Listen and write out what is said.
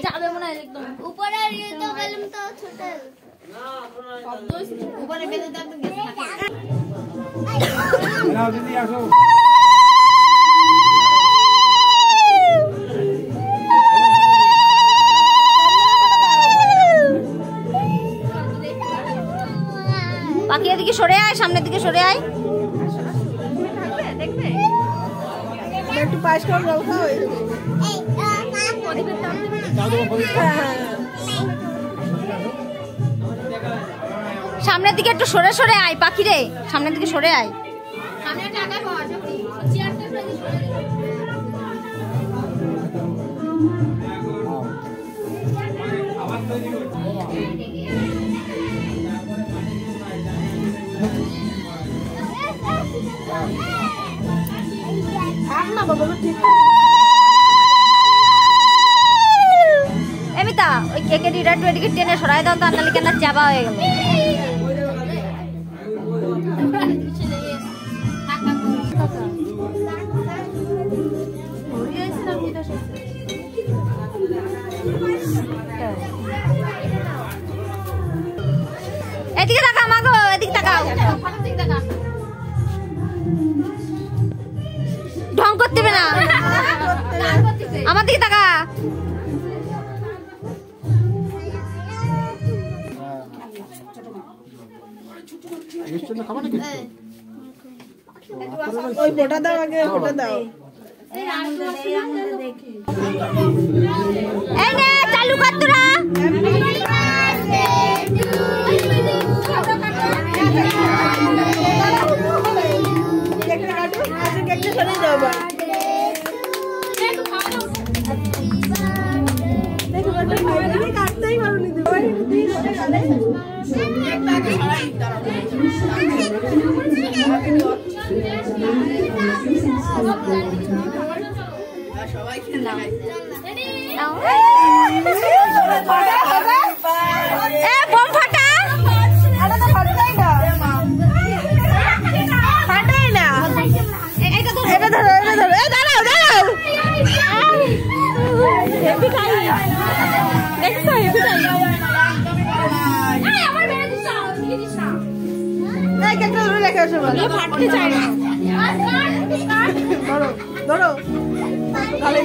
যাবে মনে হয় একদম উপরে আর ইয়ে তো গেলাম তো ছোট না শব্দ উপরে বেঁধে দাও তো গেছে নাও দিদি আসো বাকি এদিকে সরে আয় সামনের দিকে সরে আয় দেখবে একটু পাশ করে দাও খাও সামনের দিকে একটু সরে সরে আয় পাখি রে সামনের দিকে সরে আয় এমিতা ওই কেকের ইরাটু এদিকে টেনে সরাই দাও তো আনালি কেন চাপা হয়ে গেল এদিকে তাকা মাগো এদিকে তাকাও ঢং করতে হবে না আমার দিকে তাকা ওই ফোটা দাও আগে ফোটা দাও এই নে চালু কর তোরা কেকটা কাটো আচ্ছা কেকটা সরে দাও বা দেখো বড় তুমি কাটতেই পারোনি তুই কোটা কাটে কেকটা আগে সরাই দাও সবাই খেয়ে লাগাই এ বম ফাটা আরে তো ফাটাই না ফাটাই না এটা তো এটা ধরো এ দাঁড়াও হেভি খাই দেখছো হেভি খাই আমার বেড়ে দিছ দিকে দিছ না এই কেকটা ধরে রেখে আসো বলো ফাটতে চাই না ধরো তাহলে